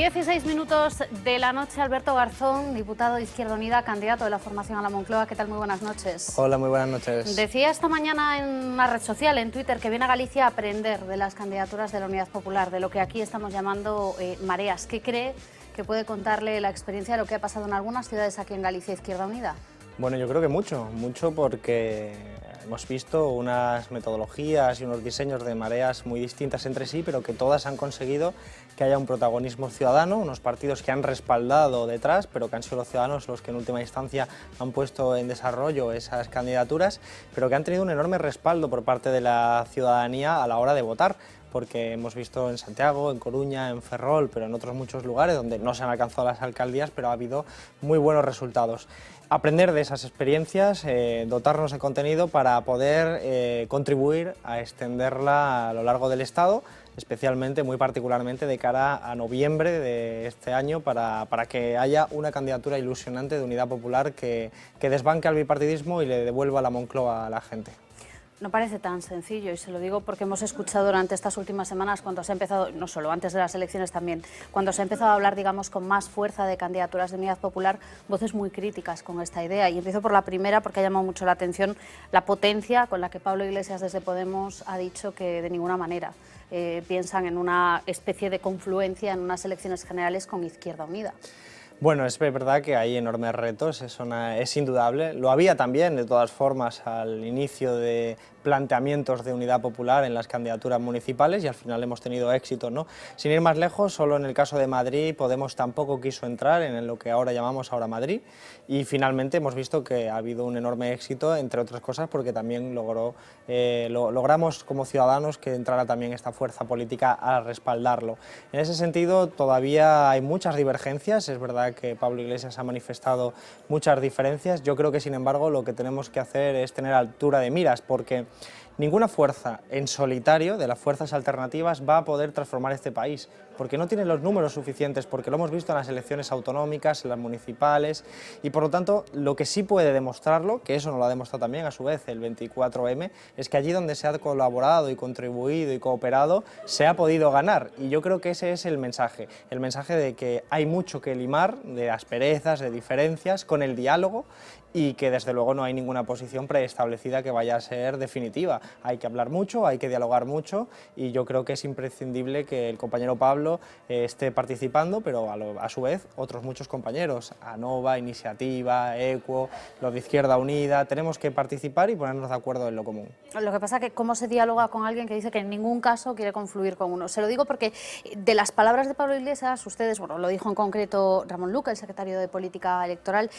16 minutos de la noche, Alberto Garzón, diputado de Izquierda Unida, candidato de la formación a la Moncloa. ¿Qué tal? Muy buenas noches. Hola, muy buenas noches. Decía esta mañana en una red social, en Twitter, que viene a Galicia a aprender de las candidaturas de la Unidad Popular, de lo que aquí estamos llamando mareas. ¿Qué cree que puede contarle la experiencia de lo que ha pasado en algunas ciudades aquí en Galicia, Izquierda Unida? Bueno, yo creo que mucho porque hemos visto unas metodologías y unos diseños de mareas muy distintas entre sí, pero que todas han conseguido que haya un protagonismo ciudadano, unos partidos que han respaldado detrás, pero que han sido los ciudadanos los que en última instancia han puesto en desarrollo esas candidaturas, pero que han tenido un enorme respaldo por parte de la ciudadanía a la hora de votar, porque hemos visto en Santiago, en Coruña, en Ferrol, pero en otros muchos lugares donde no se han alcanzado las alcaldías, pero ha habido muy buenos resultados. Aprender de esas experiencias, dotarnos de contenido para poder contribuir a extenderla a lo largo del Estado, especialmente, muy particularmente, de cara a noviembre de este año, para que haya una candidatura ilusionante de Unidad Popular que desbanque al bipartidismo y le devuelva la Moncloa a la gente. No parece tan sencillo, y se lo digo porque hemos escuchado durante estas últimas semanas, cuando se ha empezado, no solo antes de las elecciones también, cuando se ha empezado a hablar, digamos, con más fuerza de candidaturas de Unidad Popular, voces muy críticas con esta idea. Y empiezo por la primera, porque ha llamado mucho la atención la potencia con la que Pablo Iglesias desde Podemos ha dicho que de ninguna manera piensan en una especie de confluencia en unas elecciones generales con Izquierda Unida. Bueno, es verdad que hay enormes retos, es indudable. Lo había también, de todas formas, al inicio de planteamientos de Unidad Popular en las candidaturas municipales y al final hemos tenido éxito, ¿no? Sin ir más lejos, solo en el caso de Madrid, Podemos tampoco quiso entrar en lo que ahora llamamos Ahora Madrid, y finalmente hemos visto que ha habido un enorme éxito, entre otras cosas porque también logramos como ciudadanos que entrara también esta fuerza política a respaldarlo. En ese sentido todavía hay muchas divergencias, es verdad que Pablo Iglesias ha manifestado muchas diferencias. Yo creo que, sin embargo, lo que tenemos que hacer es tener altura de miras, porque ninguna fuerza en solitario de las fuerzas alternativas va a poder transformar este país, porque no tiene los números suficientes, porque lo hemos visto en las elecciones autonómicas, en las municipales, y por lo tanto lo que sí puede demostrarlo, que eso nos lo ha demostrado también a su vez el 24M, es que allí donde se ha colaborado y contribuido y cooperado, se ha podido ganar, y yo creo que ese es el mensaje de que hay mucho que limar, de asperezas, de diferencias, con el diálogo, y que desde luego no hay ninguna posición preestablecida que vaya a ser definitiva. Hay que hablar mucho, hay que dialogar mucho, y yo creo que es imprescindible que el compañero Pablo esté participando, pero a su vez otros muchos compañeros, ANOVA, Iniciativa, EQUO, los de Izquierda Unida, tenemos que participar y ponernos de acuerdo en lo común. Lo que pasa es que cómo se dialoga con alguien que dice que en ningún caso quiere confluir con uno. Se lo digo porque de las palabras de Pablo Iglesias, ustedes, bueno, lo dijo en concreto Ramón Luca, el secretario de Política Electoral,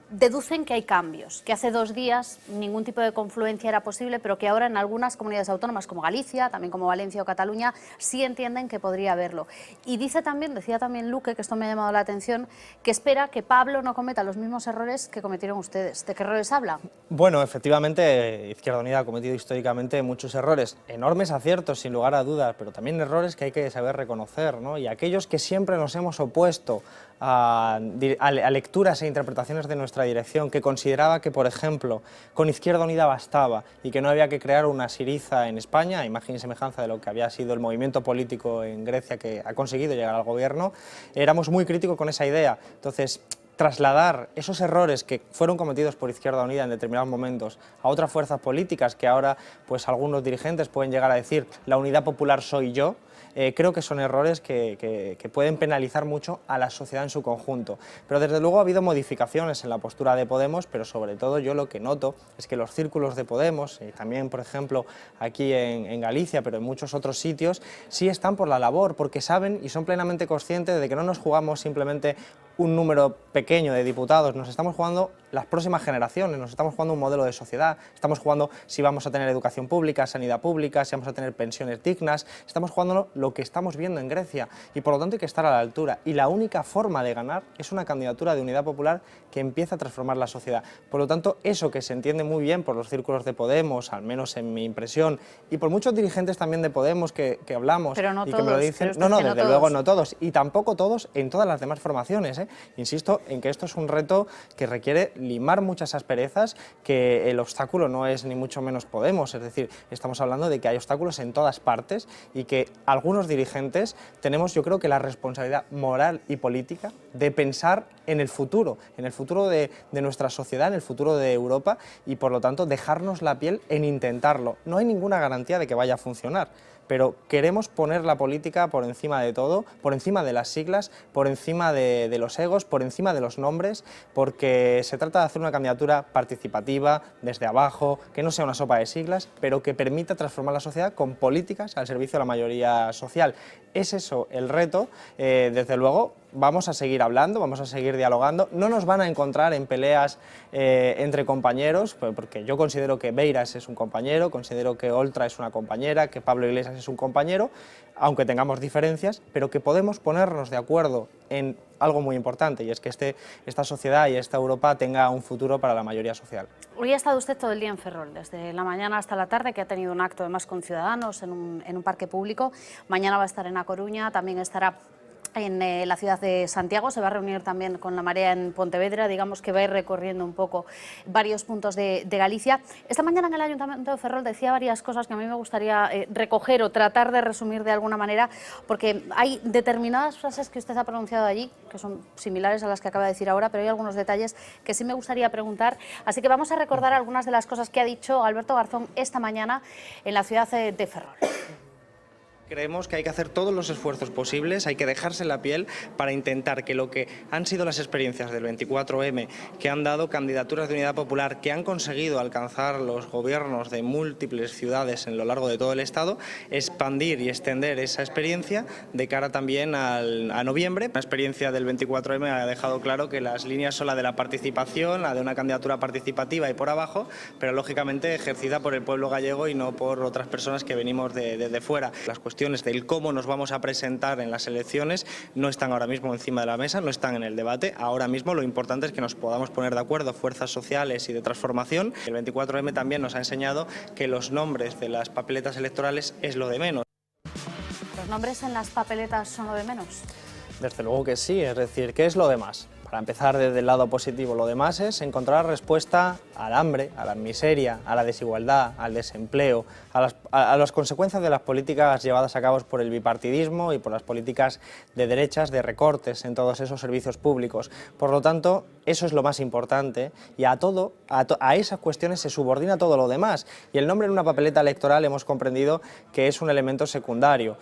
deducen que hay cambios, que hace 2 días ningún tipo de confluencia era posible, pero que ahora en algunas comunidades autónomas como Galicia, también como Valencia o Cataluña, sí entienden que podría haberlo. Y decía también Luque, que esto me ha llamado la atención, que espera que Pablo no cometa los mismos errores que cometieron ustedes. ¿De qué errores habla? Bueno, efectivamente, Izquierda Unida ha cometido históricamente muchos errores, enormes aciertos sin lugar a dudas, pero también errores que hay que saber reconocer, ¿no? Y aquellos que siempre nos hemos opuesto a lecturas e interpretaciones de nuestra dirección, que consideraba que, por ejemplo, con Izquierda Unida bastaba y que no había que crear una Syriza en España, imagen y semejanza de lo que había sido el movimiento político en Grecia que ha conseguido llegar al gobierno, éramos muy críticos con esa idea. Entonces, trasladar esos errores que fueron cometidos por Izquierda Unida en determinados momentos a otras fuerzas políticas que ahora pues algunos dirigentes pueden llegar a decir la Unidad Popular soy yo, creo que son errores que pueden penalizar mucho a la sociedad en su conjunto. Pero desde luego ha habido modificaciones en la postura de Podemos, pero sobre todo yo lo que noto es que los círculos de Podemos, también por ejemplo aquí en Galicia, pero en muchos otros sitios, sí están por la labor, porque saben y son plenamente conscientes de que no nos jugamos simplemente un número pequeño de diputados, nos estamos jugando las próximas generaciones, nos estamos jugando un modelo de sociedad, estamos jugando si vamos a tener educación pública, sanidad pública, si vamos a tener pensiones dignas, estamos jugando lo que estamos viendo en Grecia y por lo tanto hay que estar a la altura, y la única forma de ganar es una candidatura de Unidad Popular que empieza a transformar la sociedad. Por lo tanto, eso que se entiende muy bien por los círculos de Podemos, al menos en mi impresión, y por muchos dirigentes también de Podemos que hablamos pero no y todos, que me lo dicen, no, desde luego no todos, y tampoco todos en todas las demás formaciones, Insisto en que esto es un reto que requiere limar muchas asperezas, que el obstáculo no es ni mucho menos Podemos, es decir, estamos hablando de que hay obstáculos en todas partes y que algunos dirigentes tenemos, yo creo que la responsabilidad moral y política de pensar en el futuro de nuestra sociedad, en el futuro de Europa, y por lo tanto dejarnos la piel en intentarlo. No hay ninguna garantía de que vaya a funcionar, pero queremos poner la política por encima de todo, por encima de las siglas, por encima de los egos, por encima de los nombres, porque se trata de hacer una candidatura participativa, desde abajo, que no sea una sopa de siglas, pero que permita transformar la sociedad con políticas al servicio de la mayoría social. Es eso el reto. Desde luego vamos a seguir hablando, vamos a seguir dialogando, no nos van a encontrar en peleas entre compañeros, porque yo considero que Beiras es un compañero, considero que Oltra es una compañera, que Pablo Iglesias es un compañero, aunque tengamos diferencias, pero que podemos ponernos de acuerdo en algo muy importante, y es que esta sociedad y esta Europa tenga un futuro para la mayoría social. Hoy ha estado usted todo el día en Ferrol, desde la mañana hasta la tarde, que ha tenido un acto además con ciudadanos en un parque público. Mañana va a estar en A Coruña, también estará en la ciudad de Santiago, se va a reunir también con la Marea en Pontevedra, digamos que va a ir recorriendo un poco varios puntos de Galicia. Esta mañana en el Ayuntamiento de Ferrol decía varias cosas que a mí me gustaría recoger o tratar de resumir de alguna manera, porque hay determinadas frases que usted ha pronunciado allí, que son similares a las que acaba de decir ahora, pero hay algunos detalles que sí me gustaría preguntar, así que vamos a recordar algunas de las cosas que ha dicho Alberto Garzón esta mañana en la ciudad de Ferrol. Creemos que hay que hacer todos los esfuerzos posibles, hay que dejarse la piel para intentar que lo que han sido las experiencias del 24M, que han dado candidaturas de unidad popular, que han conseguido alcanzar los gobiernos de múltiples ciudades en lo largo de todo el Estado, expandir y extender esa experiencia de cara también a noviembre. La experiencia del 24M ha dejado claro que las líneas son la de la participación, la de una candidatura participativa y por abajo, pero lógicamente ejercida por el pueblo gallego y no por otras personas que venimos de fuera. Las cuestiones del cómo nos vamos a presentar en las elecciones no están ahora mismo encima de la mesa, no están en el debate. Ahora mismo lo importante es que nos podamos poner de acuerdo fuerzas sociales y de transformación. El 24M también nos ha enseñado que los nombres de las papeletas electorales es lo de menos. ¿Los nombres en las papeletas son lo de menos? Desde luego que sí, es decir, ¿qué es lo demás? Para empezar desde el lado positivo, lo demás es encontrar respuesta al hambre, a la miseria, a la desigualdad, al desempleo, a las consecuencias de las políticas llevadas a cabo por el bipartidismo y por las políticas de derechas, de recortes en todos esos servicios públicos. Por lo tanto, eso es lo más importante, y a esas cuestiones se subordina todo lo demás. Y el nombre en una papeleta electoral hemos comprendido que es un elemento secundario.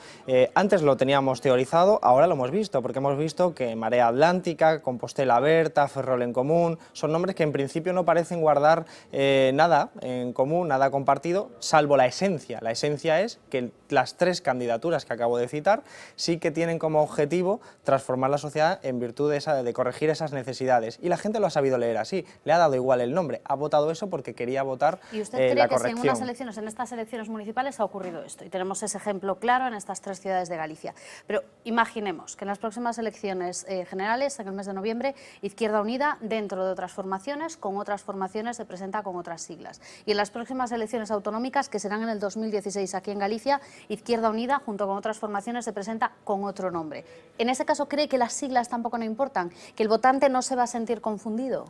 Antes lo teníamos teorizado, ahora lo hemos visto, porque hemos visto que Marea Atlántica, Compostela Berta, Ferrol en Común, son nombres que en principio no parecen guardar nada en común, nada compartido, salvo la esencia. La esencia es que las tres candidaturas que acabo de citar sí que tienen como objetivo transformar la sociedad en virtud de corregir esas necesidades. Y la gente lo ha sabido leer así, le ha dado igual el nombre, ha votado eso porque quería votar la corrección. ¿Y usted cree que si en unas elecciones, en estas elecciones municipales ha ocurrido esto? Y tenemos ese ejemplo claro en estas tres ciudades de Galicia. Pero imaginemos que en las próximas elecciones generales, en el mes de noviembre, Izquierda Unida, dentro de otras formaciones, con otras formaciones, se presenta con otras siglas. Y en las próximas elecciones autonómicas, que serán en el 2016 aquí en Galicia, Izquierda Unida, junto con otras formaciones, se presenta con otro nombre. ¿En ese caso cree que las siglas tampoco no importan? ¿Que el votante no se va a sentir confundido?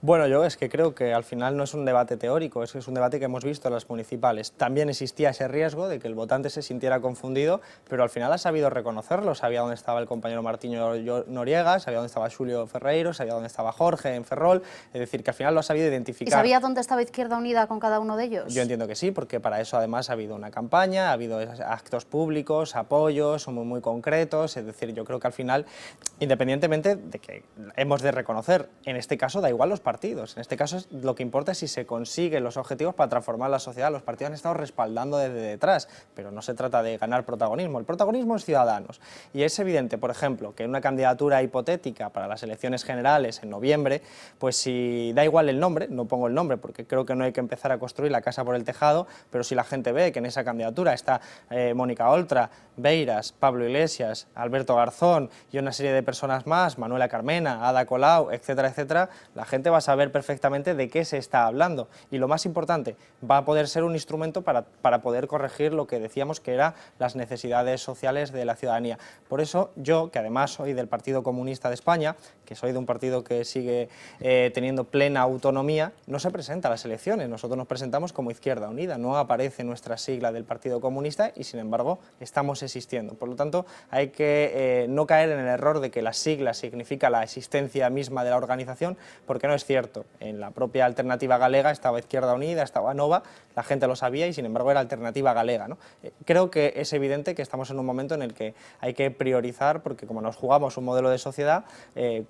Bueno, yo es que creo que al final no es un debate teórico, es un debate que hemos visto en las municipales. También existía ese riesgo de que el votante se sintiera confundido, pero al final ha sabido reconocerlo, sabía dónde estaba el compañero Martiño Noriega, sabía dónde estaba Xulio Ferreiro, sabía dónde estaba Jorge en Ferrol, es decir, que al final lo ha sabido identificar. ¿Y sabía dónde estaba Izquierda Unida con cada uno de ellos? Yo entiendo que sí, porque para eso además ha habido una campaña, ha habido actos públicos, apoyos, son muy concretos, es decir, yo creo que al final, independientemente de que hemos de reconocer, en este caso da igual los partidos, en este caso lo que importa es si se consiguen los objetivos para transformar la sociedad. Los partidos han estado respaldando desde detrás, pero no se trata de ganar protagonismo, el protagonismo es Ciudadanos, y es evidente, por ejemplo, que en una candidatura hipotética para las elecciones generales en noviembre, pues si da igual el nombre, no pongo el nombre porque creo que no hay que empezar a construir la casa por el tejado, pero si la gente ve que en esa candidatura está Mónica Oltra, Beiras, Pablo Iglesias, Alberto Garzón y una serie de personas más, Manuela Carmena, Ada Colau, etcétera, etcétera, la gente va a saber perfectamente de qué se está hablando, y lo más importante, va a poder ser un instrumento para poder corregir lo que decíamos que eran las necesidades sociales de la ciudadanía. Por eso yo, que además soy del Partido Comunista de España, que que soy de un partido que sigue teniendo plena autonomía, no se presenta a las elecciones. Nosotros nos presentamos como Izquierda Unida, no aparece nuestra sigla del Partido Comunista y, sin embargo, estamos existiendo. Por lo tanto, hay que no caer en el error de que la sigla significa la existencia misma de la organización, porque no es cierto. En la propia Alternativa Galega estaba Izquierda Unida, estaba Nova, la gente lo sabía y, sin embargo, era Alternativa Galega, ¿no? Creo que es evidente que estamos en un momento en el que hay que priorizar, porque como nos jugamos un modelo de sociedad,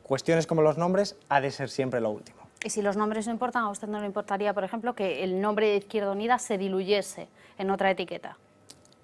cuestiones como los nombres ha de ser siempre lo último. Y si los nombres no importan, ¿a usted no le importaría, por ejemplo, que el nombre de Izquierda Unida se diluyese en otra etiqueta?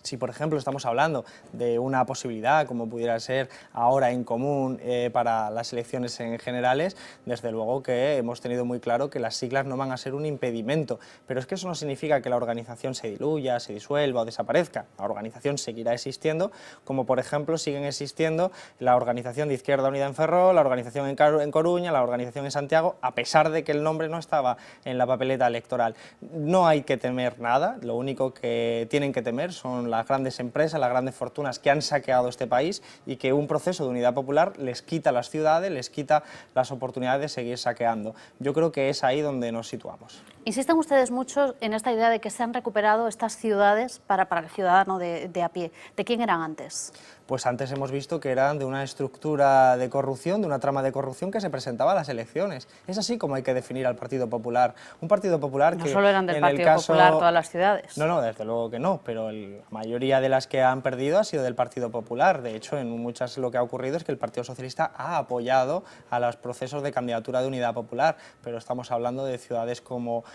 Si, por ejemplo, estamos hablando de una posibilidad, como pudiera ser ahora En Común para las elecciones en generales, desde luego que hemos tenido muy claro que las siglas no van a ser un impedimento, pero es que eso no significa que la organización se diluya, se disuelva o desaparezca. La organización seguirá existiendo, como por ejemplo siguen existiendo la organización de Izquierda Unida en Ferrol, la organización en Coruña, la organización en Santiago, a pesar de que el nombre no estaba en la papeleta electoral. No hay que temer nada, lo único que tienen que temer son las grandes empresas, las grandes fortunas que han saqueado este país y que un proceso de unidad popular les quita las ciudades, les quita las oportunidades de seguir saqueando. Yo creo que es ahí donde nos situamos. Insisten ustedes mucho en esta idea de que se han recuperado estas ciudades para el ciudadano de a pie. ¿De quién eran antes? Pues antes hemos visto que eran de una estructura de corrupción, de una trama de corrupción que se presentaba a las elecciones. Es así como hay que definir al Partido Popular. Un Partido Popular que... No solo eran del Partido Popular todas las ciudades. No, desde luego que no, pero la mayoría de las que han perdido ha sido del Partido Popular. De hecho, en muchas lo que ha ocurrido es que el Partido Socialista ha apoyado a los procesos de candidatura de unidad popular, pero estamos hablando de ciudades como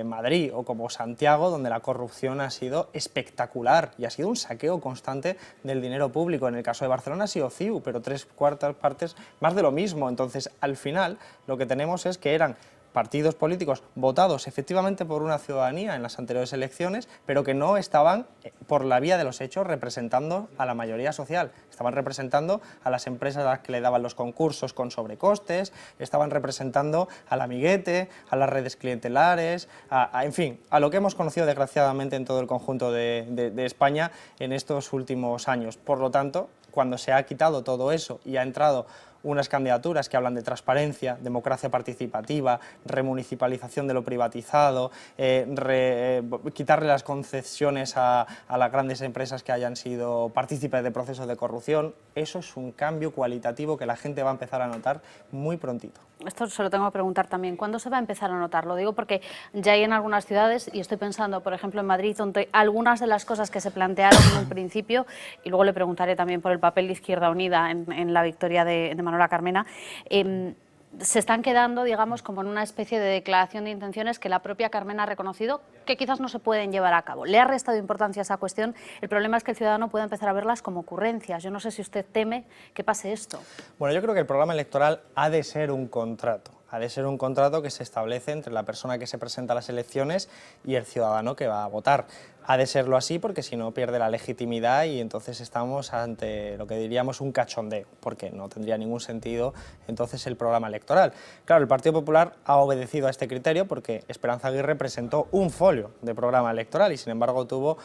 Madrid o como Santiago, donde la corrupción ha sido espectacular y ha sido un saqueo constante del dinero público. En el caso de Barcelona ha sido CIU, pero 3/4 partes más de lo mismo. Entonces, al final, lo que tenemos es que eran partidos políticos votados efectivamente por una ciudadanía en las anteriores elecciones, pero que no estaban, por la vía de los hechos, representando a la mayoría social. Estaban representando a las empresas a las que le daban los concursos con sobrecostes, estaban representando al amiguete, a las redes clientelares, en fin, a lo que hemos conocido desgraciadamente en todo el conjunto de España en estos últimos años. Por lo tanto, cuando se ha quitado todo eso y ha entrado unas candidaturas que hablan de transparencia, democracia participativa, remunicipalización de lo privatizado, quitarle las concesiones a las grandes empresas que hayan sido partícipes de procesos de corrupción. Eso es un cambio cualitativo que la gente va a empezar a notar muy prontito. Esto se lo tengo que preguntar también. ¿Cuándo se va a empezar a notar? Lo digo porque ya hay en algunas ciudades, y estoy pensando, por ejemplo, en Madrid, donde algunas de las cosas que se plantearon en un principio, y luego le preguntaré también por el papel de Izquierda Unida en la victoria de Manuela Carmena, se están quedando, digamos, como en una especie de declaración de intenciones que la propia Carmena ha reconocido que quizás no se pueden llevar a cabo. Le ha restado importancia a esa cuestión. El problema es que el ciudadano puede empezar a verlas como ocurrencias. Yo no sé si usted teme que pase esto. Bueno, yo creo que el programa electoral ha de ser un contrato. Ha de ser un contrato que se establece entre la persona que se presenta a las elecciones y el ciudadano que va a votar. Ha de serlo así porque si no pierde la legitimidad y entonces estamos ante lo que diríamos un cachondeo, porque no tendría ningún sentido entonces el programa electoral. Claro, el Partido Popular ha obedecido a este criterio porque Esperanza Aguirre presentó un folio de programa electoral y sin embargo tuvo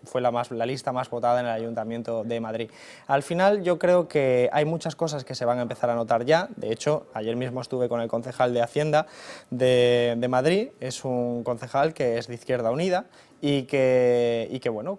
fue la lista más votada en el Ayuntamiento de Madrid. Al final yo creo que hay muchas cosas que se van a empezar a notar ya. De hecho, ayer mismo estuve con el concejal de Hacienda de Madrid, es un concejal que es de Izquierda Unida y que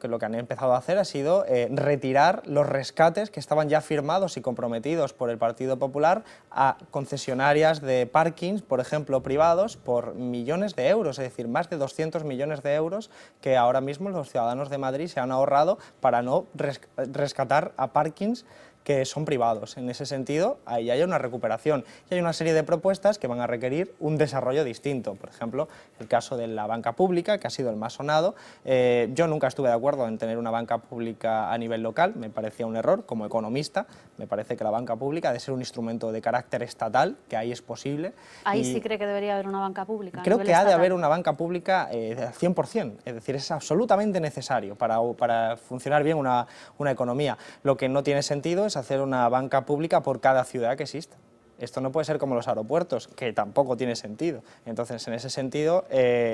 lo que han empezado a hacer ha sido retirar los rescates que estaban ya firmados y comprometidos por el Partido Popular a concesionarias de parkings, por ejemplo, privados, por millones de euros, es decir, más de 200 millones de euros que ahora mismo los ciudadanos de Madrid se han ahorrado para no rescatar a parkings que son privados. En ese sentido, ahí hay una recuperación y hay una serie de propuestas que van a requerir un desarrollo distinto. Por ejemplo, el caso de la banca pública, que ha sido el más sonado. Yo nunca estuve de acuerdo en tener una banca pública a nivel local, me parecía un error. Como economista, me parece que la banca pública debe ser un instrumento de carácter estatal, que ahí es posible. ¿Ahí sí cree que debería haber una banca pública? Creo que ha de haber una banca pública al 100%, es decir, es absolutamente necesario para funcionar bien una economía. Lo que no tiene sentido es hacer una banca pública por cada ciudad que exista. esto no puede ser como los aeropuertos, que tampoco tiene sentido. Entonces, en ese sentido,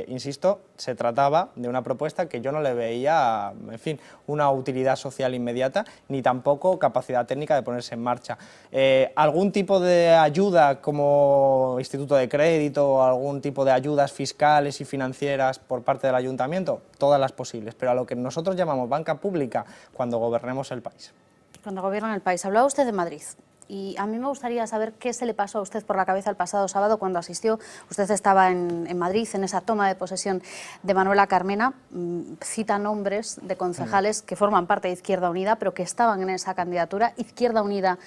insisto, se trataba de una propuesta que yo no le veía, en fin, una utilidad social inmediata, ni tampoco capacidad técnica de ponerse en marcha. ¿Algún tipo de ayuda como instituto de crédito o algún tipo de ayudas fiscales y financieras por parte del ayuntamiento? Todas las posibles, pero a lo que nosotros llamamos banca pública cuando gobernemos el país. Cuando gobiernan el país. Hablaba usted de Madrid. Y a mí me gustaría saber qué se le pasó a usted por la cabeza el pasado sábado cuando asistió. Usted estaba en Madrid, en esa toma de posesión de Manuela Carmena. Cita nombres de concejales que forman parte de Izquierda Unida, pero que estaban en esa candidatura. Izquierda Unida,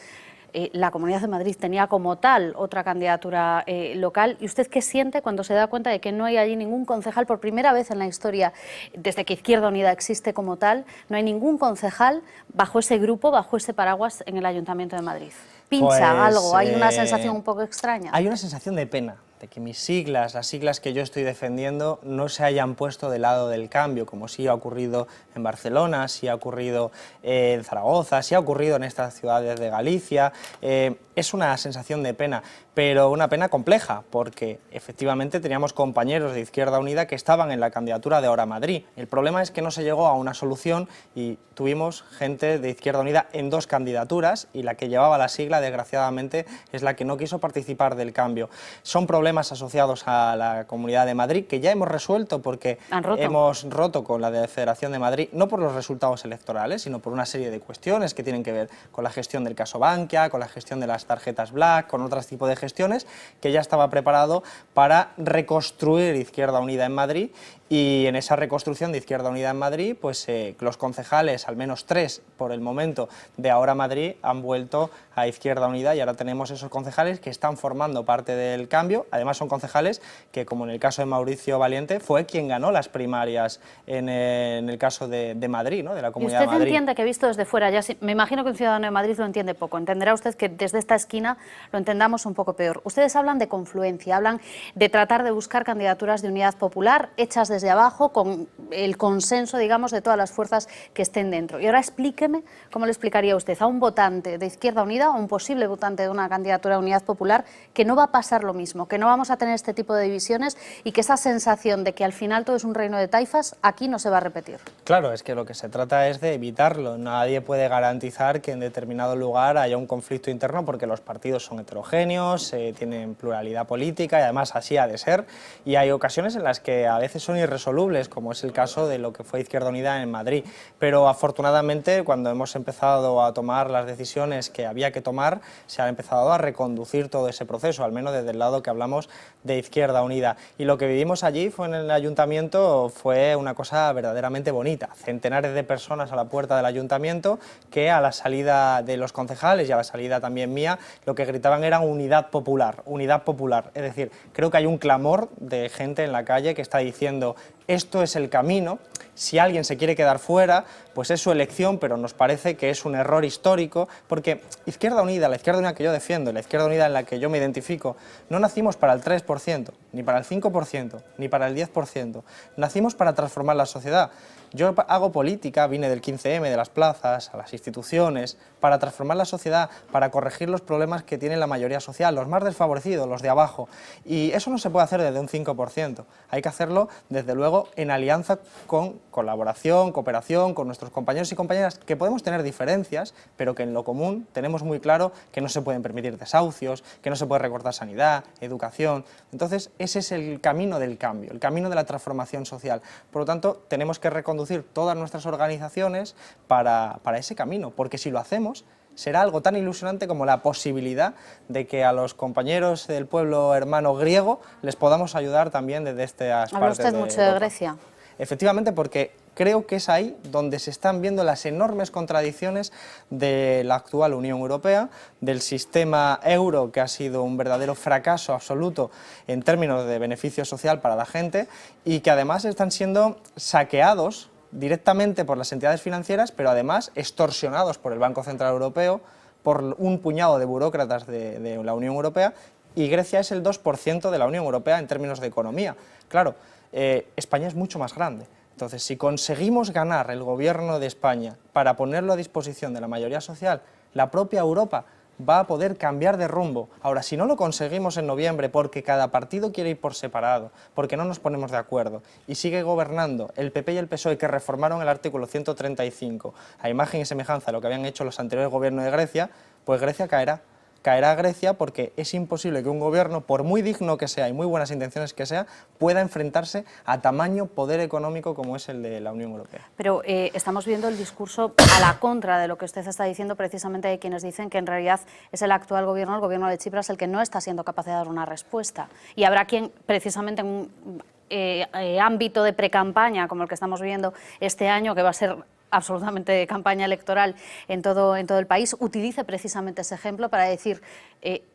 la Comunidad de Madrid tenía como tal otra candidatura local. ¿Y usted qué siente cuando se da cuenta de que no hay allí ningún concejal, por primera vez en la historia, desde que Izquierda Unida existe como tal, no hay ningún concejal bajo ese grupo, bajo ese paraguas en el Ayuntamiento de Madrid? ¿Pincha pues, algo? ¿Hay una sensación un poco extraña? Hay una sensación de pena, de que mis siglas, las siglas que yo estoy defendiendo, no se hayan puesto del lado del cambio, como sí ha ocurrido en Barcelona, sí ha ocurrido en Zaragoza, sí ha ocurrido en estas ciudades de Galicia. Es una sensación de pena, pero una pena compleja, porque efectivamente teníamos compañeros de Izquierda Unida que estaban en la candidatura de Ahora Madrid. El problema es que no se llegó a una solución y tuvimos gente de Izquierda Unida en dos candidaturas y la que llevaba la sigla, desgraciadamente, es la que no quiso participar del cambio. Son problemas asociados a la Comunidad de Madrid que ya hemos resuelto porque hemos roto con la de Federación de Madrid, no por los resultados electorales, sino por una serie de cuestiones que tienen que ver con la gestión del caso Bankia, con la gestión de las tarjetas Black, con otros tipos de gestiones, que ya estaba preparado para reconstruir Izquierda Unida en Madrid. Y en esa reconstrucción de Izquierda Unida en Madrid, pues los concejales, al menos 3 por el momento de Ahora Madrid, han vuelto a Izquierda Unida y ahora tenemos esos concejales que están formando parte del cambio. Además son concejales que, como en el caso de Mauricio Valiente, fue quien ganó las primarias en el caso de Madrid, ¿no?, de la Comunidad de Madrid. ¿Y usted entiende que, visto desde fuera, ya me imagino que un ciudadano de Madrid lo entiende poco, entenderá usted que desde esta esquina lo entendamos un poco peor? Ustedes hablan de confluencia, hablan de tratar de buscar candidaturas de unidad popular hechas desde abajo, con el consenso, digamos, de todas las fuerzas que estén dentro. Y ahora explíqueme cómo le explicaría usted a un votante de Izquierda Unida o un posible votante de una candidatura de unidad popular que no va a pasar lo mismo, que no vamos a tener este tipo de divisiones y que esa sensación de que al final todo es un reino de taifas aquí no se va a repetir. Claro, es que lo que se trata es de evitarlo. Nadie puede garantizar que en determinado lugar haya un conflicto interno porque los partidos son heterogéneos, tienen pluralidad política y además así ha de ser. Y hay ocasiones en las que a veces son irresolubles, como es el caso de lo que fue Izquierda Unida en Madrid. Pero afortunadamente, cuando hemos empezado a tomar las decisiones que había que tomar, se ha empezado a reconducir todo ese proceso, al menos desde el lado que hablamos de Izquierda Unida. Y lo que vivimos allí fue en el ayuntamiento fue una cosa verdaderamente bonita. Centenares de personas a la puerta del ayuntamiento que a la salida de los concejales y a la salida también mía, lo que gritaban era unidad popular, unidad popular. Es decir, creo que hay un clamor de gente en la calle que está diciendo: esto es el camino, si alguien se quiere quedar fuera, pues es su elección, pero nos parece que es un error histórico, porque Izquierda Unida, la Izquierda Unida que yo defiendo, la Izquierda Unida en la que yo me identifico, no nacimos para el 3%, ni para el 5%, ni para el 10%, nacimos para transformar la sociedad. Yo hago política, vine del 15M, de las plazas, a las instituciones, para transformar la sociedad, para corregir los problemas que tiene la mayoría social, los más desfavorecidos, los de abajo. Y eso no se puede hacer desde un 5%, hay que hacerlo, desde luego, en alianza con colaboración, cooperación, con nuestros compañeros y compañeras, que podemos tener diferencias, pero que en lo común tenemos muy claro que no se pueden permitir desahucios, que no se puede recortar sanidad, educación. Entonces, ese es el camino del cambio, el camino de la transformación social. Por lo tanto, tenemos que reconducir todas nuestras organizaciones para ese camino, porque si lo hacemos, será algo tan ilusionante como la posibilidad de que a los compañeros del pueblo hermano griego les podamos ayudar también desde estas Habla partes usted de mucho de Europa. Grecia. Efectivamente, porque creo que es ahí donde se están viendo las enormes contradicciones de la actual Unión Europea, del sistema euro, que ha sido un verdadero fracaso absoluto en términos de beneficio social para la gente, y que además están siendo saqueados directamente por las entidades financieras, pero además extorsionados por el Banco Central Europeo, por un puñado de burócratas de la Unión Europea, y Grecia es el 2% de la Unión Europea en términos de economía. Claro, España es mucho más grande. Entonces, si conseguimos ganar el gobierno de España para ponerlo a disposición de la mayoría social, la propia Europa va a poder cambiar de rumbo. Ahora, si no lo conseguimos en noviembre porque cada partido quiere ir por separado, porque no nos ponemos de acuerdo y sigue gobernando el PP y el PSOE, que reformaron el artículo 135 a imagen y semejanza de lo que habían hecho los anteriores gobiernos de Grecia, pues Grecia caerá. Caerá Grecia porque es imposible que un gobierno, por muy digno que sea y muy buenas intenciones que sea, pueda enfrentarse a tamaño poder económico como es el de la Unión Europea. Pero estamos viendo el discurso a la contra de lo que usted está diciendo, precisamente de quienes dicen que en realidad es el actual gobierno, el gobierno de Tsipras, el que no está siendo capaz de dar una respuesta. Y habrá quien, precisamente en un ámbito de precampaña, como el que estamos viviendo este año, que va a ser absolutamente de campaña electoral en todo el país, utilice precisamente ese ejemplo para decir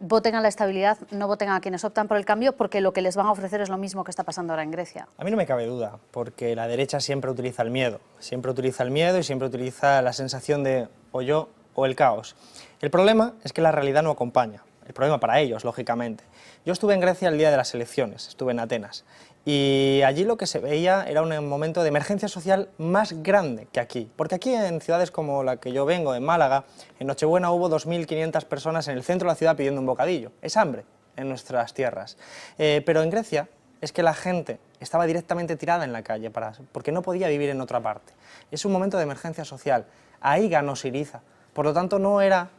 voten a la estabilidad, no voten a quienes optan por el cambio, porque lo que les van a ofrecer es lo mismo que está pasando ahora en Grecia. A mí no me cabe duda, porque la derecha siempre utiliza el miedo y siempre utiliza la sensación de o yo o el caos. El problema es que la realidad no acompaña, el problema para ellos, lógicamente. Yo estuve en Grecia el día de las elecciones, estuve en Atenas, y allí lo que se veía era un momento de emergencia social más grande que aquí, porque aquí en ciudades como la que yo vengo, en Málaga, en Nochebuena hubo 2.500 personas en el centro de la ciudad pidiendo un bocadillo. Es hambre en nuestras tierras. Pero en Grecia es que la gente estaba directamente tirada en la calle porque no podía vivir en otra parte. Es un momento de emergencia social. Ahí ganó Syriza. Por lo tanto, no era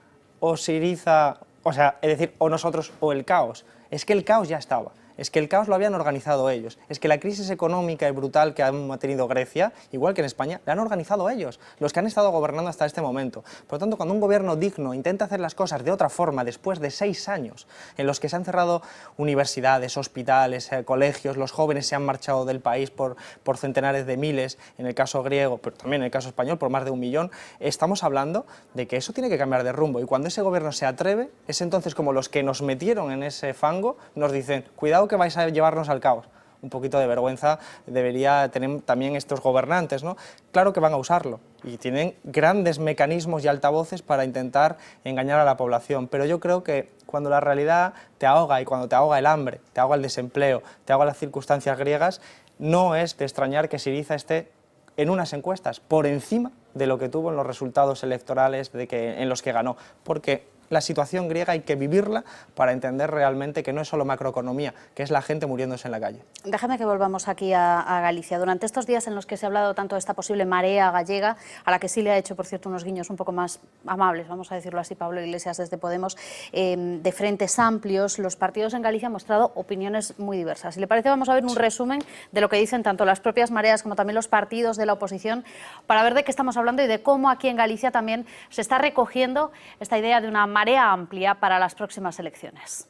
o Syriza, o sea, es decir, o nosotros o el caos. Es que el caos ya estaba. Es que el caos lo habían organizado ellos, es que la crisis económica y brutal que ha tenido Grecia, igual que en España, la han organizado ellos, los que han estado gobernando hasta este momento. Por lo tanto, cuando un gobierno digno intenta hacer las cosas de otra forma, después de 6 años en los que se han cerrado universidades, hospitales, colegios, los jóvenes se han marchado del país por centenares de miles, en el caso griego, pero también en el caso español, por más de 1 millón, estamos hablando de que eso tiene que cambiar de rumbo, y cuando ese gobierno se atreve, es entonces como los que nos metieron en ese fango, nos dicen, cuidado que vais a llevarnos al caos. Un poquito de vergüenza debería tener también estos gobernantes, ¿no? Claro que van a usarlo y tienen grandes mecanismos y altavoces para intentar engañar a la población, pero yo creo que cuando la realidad te ahoga y cuando te ahoga el hambre, te ahoga el desempleo, te ahoga las circunstancias griegas, no es de extrañar que Syriza esté en unas encuestas por encima de lo que tuvo en los resultados electorales en los que ganó, porque la situación griega hay que vivirla para entender realmente que no es solo macroeconomía, que es la gente muriéndose en la calle. Déjame que volvamos aquí a Galicia. Durante estos días en los que se ha hablado tanto de esta posible marea gallega, a la que sí le ha hecho, por cierto, unos guiños un poco más amables, vamos a decirlo así, Pablo Iglesias desde Podemos, de frentes amplios, los partidos en Galicia han mostrado opiniones muy diversas. Si le parece, vamos a ver un resumen de lo que dicen tanto las propias mareas como también los partidos de la oposición, para ver de qué estamos hablando y de cómo aquí en Galicia también se está recogiendo esta idea de una marea amplia para las próximas elecciones.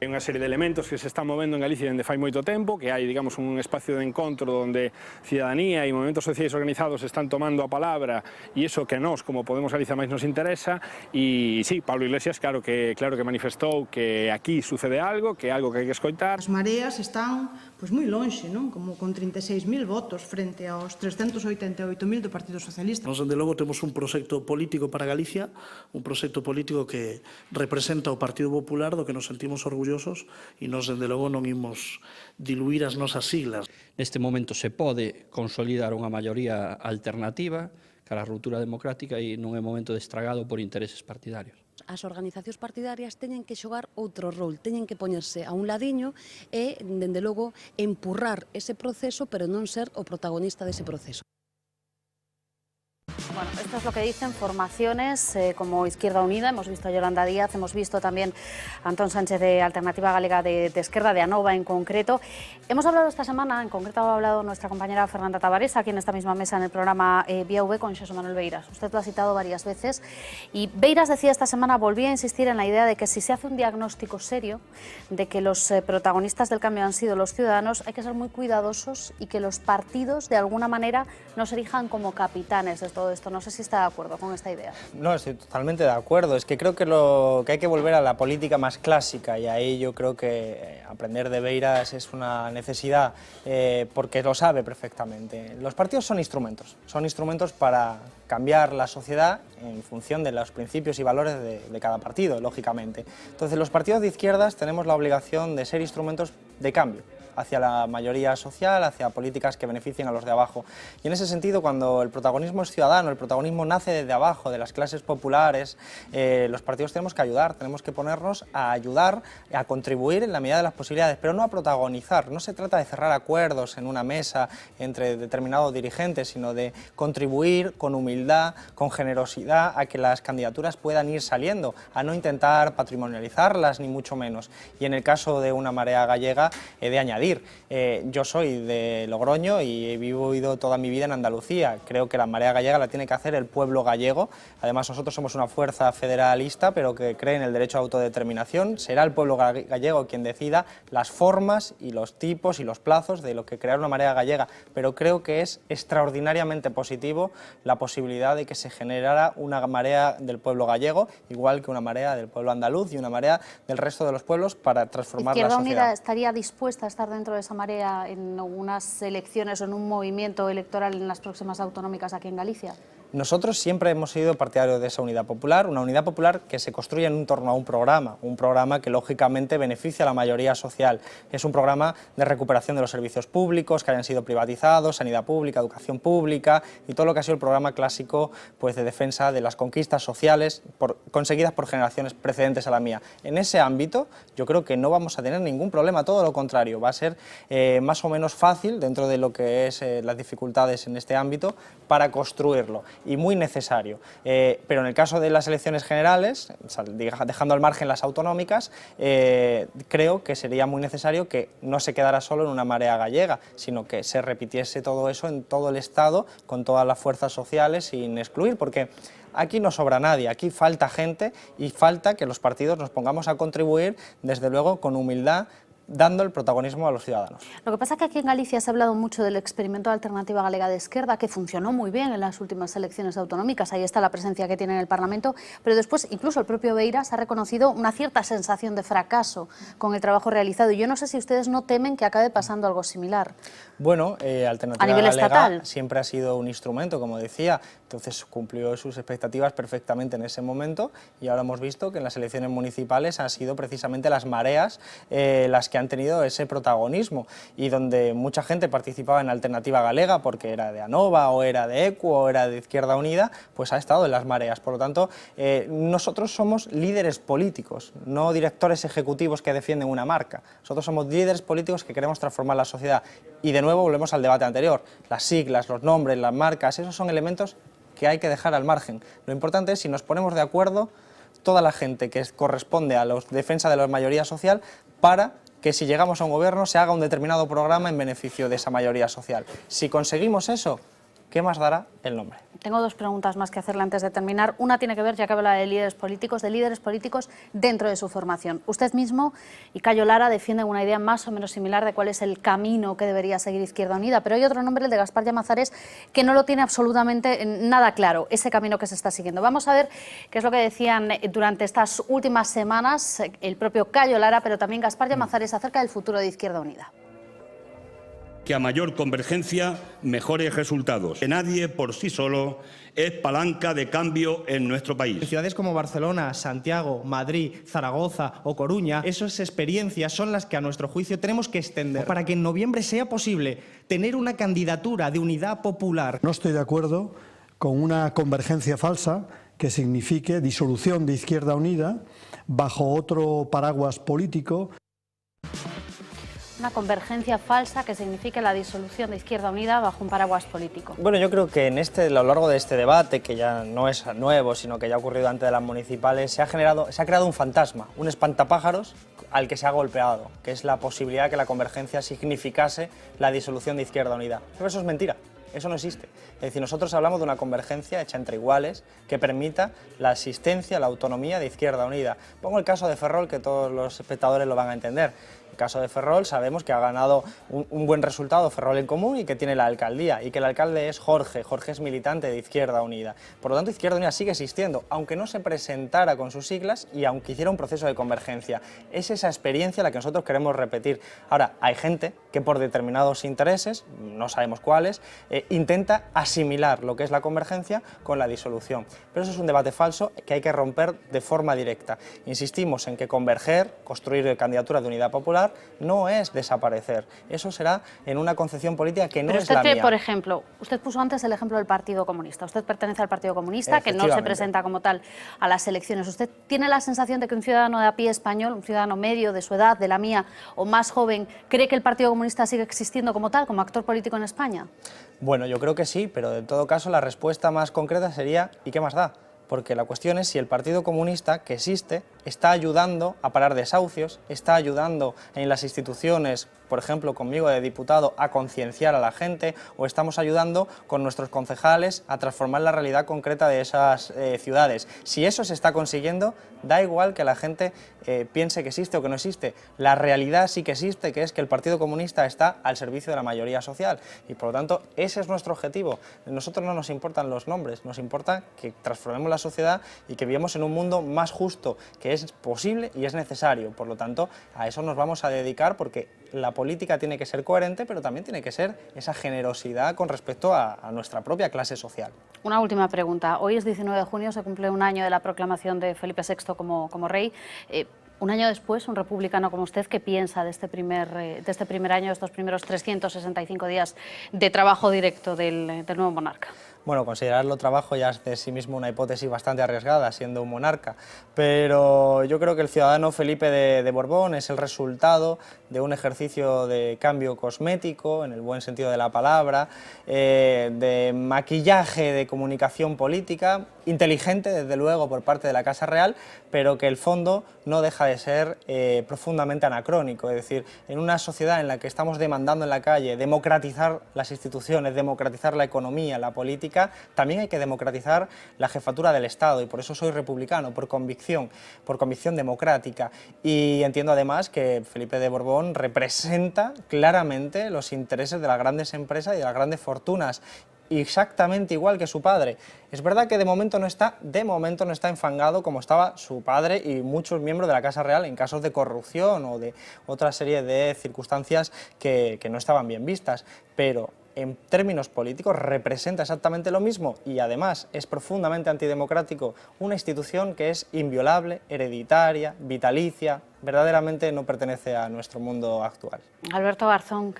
Hai unha serie de elementos que se están movendo en Galicia dende fai moito tempo, que hai, digamos, un espacio de encontro onde cidadanía e movimentos sociais organizados están tomando a palabra e iso que nós, como Podemos Galicia, máis nos interesa. E sí, Pablo Iglesias claro que manifestou que aquí sucede algo, que é algo que hai que escoitar. As mareas están moi lonxe, non? Como con 36.000 votos frente aos 388.000 do Partido Socialista. Nos, dende logo, temos un proxecto político para Galicia, un proxecto político que representa o Partido Popular, do que nos sentimos orgullosos, e nos, dende logo, non imos diluir as nosas siglas. Neste momento se pode consolidar unha maioría alternativa cara a ruptura democrática e non é momento de estragado por intereses partidarios. As organizacións partidarias teñen que xogar outro rol, teñen que poñerse a un ladiño e, dende logo, empurrar ese proceso, pero non ser o protagonista dese proceso. Bueno, esto es lo que dicen formaciones como Izquierda Unida, hemos visto a Yolanda Díaz, hemos visto también a Antón Sánchez de Alternativa Galega de Esquerda, de Anova en concreto. Hemos hablado esta semana, en concreto ha hablado nuestra compañera Fernanda Tavares, aquí en esta misma mesa en el programa Vía V con Xosé Manuel Beiras. Usted lo ha citado varias veces y Beiras decía esta semana, volvía a insistir en la idea de que si se hace un diagnóstico serio de que los protagonistas del cambio han sido los ciudadanos, hay que ser muy cuidadosos y que los partidos de alguna manera no se erijan como capitanes de todo esto. No sé si está de acuerdo con esta idea. No, estoy totalmente de acuerdo. Es que creo que hay que volver a la política más clásica y ahí yo creo que aprender de Beiras es una necesidad porque lo sabe perfectamente. Los partidos son instrumentos para cambiar la sociedad en función de los principios y valores de cada partido, lógicamente. Entonces los partidos de izquierdas tenemos la obligación de ser instrumentos de cambio hacia la mayoría social, hacia políticas que beneficien a los de abajo. Y en ese sentido, cuando el protagonismo es ciudadano, el protagonismo nace desde abajo, de las clases populares, los partidos tenemos que ayudar, tenemos que ponernos a ayudar, a contribuir en la medida de las posibilidades, pero no a protagonizar. No se trata de cerrar acuerdos en una mesa entre determinados dirigentes, sino de contribuir con humildad, con generosidad, a que las candidaturas puedan ir saliendo, a no intentar patrimonializarlas, ni mucho menos. Y en el caso de una marea gallega, he de añadir, yo soy de Logroño y he vivido toda mi vida en Andalucía. Creo que la marea gallega la tiene que hacer el pueblo gallego. Además, nosotros somos una fuerza federalista, pero que cree en el derecho a autodeterminación. Será el pueblo gallego quien decida las formas y los tipos y los plazos de lo que crear una marea gallega, pero creo que es extraordinariamente positivo la posibilidad de que se generara una marea del pueblo gallego, igual que una marea del pueblo andaluz y una marea del resto de los pueblos, para transformar la sociedad. ¿Izquierda Unida estaría dispuesta a estar dentro de esa marea en unas elecciones o en un movimiento electoral en las próximas autonómicas aquí en Galicia? Nosotros siempre hemos sido partidarios de esa unidad popular, una unidad popular que se construye en torno a un programa que lógicamente beneficia a la mayoría social. Es un programa de recuperación de los servicios públicos que hayan sido privatizados, sanidad pública, educación pública y todo lo que ha sido el programa clásico, pues, de defensa de las conquistas sociales conseguidas por generaciones precedentes a la mía. En ese ámbito yo creo que no vamos a tener ningún problema, todo lo contrario, va a ser más o menos fácil dentro de lo que es las dificultades en este ámbito para construirlo. Y muy necesario, pero en el caso de las elecciones generales, dejando al margen las autonómicas, creo que sería muy necesario que no se quedara solo en una marea gallega, sino que se repitiese todo eso en todo el Estado, con todas las fuerzas sociales, sin excluir, porque aquí no sobra nadie, aquí falta gente y falta que los partidos nos pongamos a contribuir, desde luego con humildad, dando el protagonismo a los ciudadanos. Lo que pasa es que aquí en Galicia se ha hablado mucho del experimento de Alternativa Galega de Esquerda, que funcionó muy bien en las últimas elecciones autonómicas, ahí está la presencia que tiene en el Parlamento, pero después incluso el propio Beiras ha reconocido una cierta sensación de fracaso con el trabajo realizado, y yo no sé si ustedes no temen que acabe pasando algo similar. Bueno, Alternativa a nivel Galega estatal siempre ha sido un instrumento, como decía, entonces cumplió sus expectativas perfectamente en ese momento, y ahora hemos visto que en las elecciones municipales han sido precisamente las mareas las que han tenido ese protagonismo, y donde mucha gente participaba en Alternativa Galega porque era de Anova o era de ECU o era de Izquierda Unida, pues ha estado en las mareas. Por lo tanto, nosotros somos líderes políticos, no directores ejecutivos que defienden una marca. Nosotros somos líderes políticos que queremos transformar la sociedad. Y de nuevo volvemos al debate anterior, las siglas, los nombres, las marcas, esos son elementos que hay que dejar al margen. Lo importante es si nos ponemos de acuerdo toda la gente que corresponde a la defensa de la mayoría social, para que si llegamos a un gobierno se haga un determinado programa en beneficio de esa mayoría social. Si conseguimos eso, ¿qué más dará el nombre? Tengo dos preguntas más que hacerle antes de terminar. Una tiene que ver, ya que habla de líderes políticos dentro de su formación. Usted mismo y Cayo Lara defienden una idea más o menos similar de cuál es el camino que debería seguir Izquierda Unida, pero hay otro nombre, el de Gaspar Llamazares, que no lo tiene absolutamente nada claro, ese camino que se está siguiendo. Vamos a ver qué es lo que decían durante estas últimas semanas el propio Cayo Lara, pero también Gaspar Llamazares, acerca del futuro de Izquierda Unida. Que a mayor convergencia, mejores resultados. Que nadie por sí solo es palanca de cambio en nuestro país. En ciudades como Barcelona, Santiago, Madrid, Zaragoza o Coruña, esas experiencias son las que a nuestro juicio tenemos que extender para que en noviembre sea posible tener una candidatura de unidad popular. No estoy de acuerdo con una convergencia falsa que signifique disolución de Izquierda Unida bajo otro paraguas político. Una convergencia falsa que signifique la disolución de Izquierda Unida bajo un paraguas político. Bueno, yo creo que a lo largo de este debate, que ya no es nuevo, sino que ya ha ocurrido antes de las municipales, se ha creado un fantasma, un espantapájaros al que se ha golpeado, que es la posibilidad de que la convergencia significase la disolución de Izquierda Unida. Pero eso es mentira. Eso no existe. Es decir, nosotros hablamos de una convergencia hecha entre iguales que permita la existencia, la autonomía de Izquierda Unida. Pongo el caso de Ferrol, que todos los espectadores lo van a entender. El caso de Ferrol, sabemos que ha ganado un buen resultado Ferrol en Común y que tiene la alcaldía, y que el alcalde es Jorge es militante de Izquierda Unida. Por lo tanto, Izquierda Unida sigue existiendo, aunque no se presentara con sus siglas y aunque hiciera un proceso de convergencia. Es esa experiencia la que nosotros queremos repetir. Ahora, hay gente que por determinados intereses, no sabemos cuáles, intenta asimilar lo que es la convergencia con la disolución. Pero eso es un debate falso que hay que romper de forma directa. Insistimos en que converger, construir candidaturas de unidad popular, Popular no es desaparecer. Eso será en una concepción política que no Pero es usted la cree, mía. por ejemplo, usted puso antes el ejemplo del Partido Comunista. Usted pertenece al Partido Comunista, que no se presenta como tal a las elecciones. ¿Usted tiene la sensación de que un ciudadano de a pie español, un ciudadano medio de su edad, de la mía o más joven, cree que el Partido Comunista sigue existiendo como tal, como actor político en España? Bueno, yo creo que sí, pero en todo caso la respuesta más concreta sería ¿y qué más da? Porque la cuestión es si el Partido Comunista, que existe, está ayudando a parar desahucios, está ayudando en las instituciones, por ejemplo, conmigo de diputado, a concienciar a la gente, o estamos ayudando con nuestros concejales a transformar la realidad concreta de esas ciudades. Si eso se está consiguiendo, da igual que la gente piense que existe o que no existe. La realidad sí que existe, que es que el Partido Comunista está al servicio de la mayoría social, y por lo tanto ese es nuestro objetivo. A nosotros no nos importan los nombres, nos importa que transformemos la sociedad y que vivamos en un mundo más justo, que es posible y es necesario. Por lo tanto, a eso nos vamos a dedicar, porque la política tiene que ser coherente, pero también tiene que ser esa generosidad con respecto a nuestra propia clase social. Una última pregunta. Hoy es 19 de junio, se cumple un año de la proclamación de Felipe VI como rey. Un año después, un republicano como usted, ¿qué piensa de este primer año, de estos primeros 365 días de trabajo directo del nuevo monarca? Bueno, considerarlo trabajo ya es de sí mismo una hipótesis bastante arriesgada, siendo un monarca, pero yo creo que el ciudadano Felipe de Borbón es el resultado de un ejercicio de cambio cosmético, en el buen sentido de la palabra, de maquillaje de comunicación política, inteligente desde luego por parte de la Casa Real, pero que el fondo no deja de ser profundamente anacrónico. Es decir, en una sociedad en la que estamos demandando en la calle democratizar las instituciones, democratizar la economía, la política, también hay que democratizar la jefatura del Estado, y por eso soy republicano, por convicción democrática, y entiendo además que Felipe de Borbón representa claramente los intereses de las grandes empresas y de las grandes fortunas, exactamente igual que su padre. Es verdad que de momento no está enfangado como estaba su padre y muchos miembros de la Casa Real en casos de corrupción o de otra serie de circunstancias que no estaban bien vistas, pero en términos políticos representa exactamente lo mismo, y además es profundamente antidemocrático una institución que es inviolable, hereditaria, vitalicia, verdaderamente no pertenece a nuestro mundo actual. Alberto Garzón,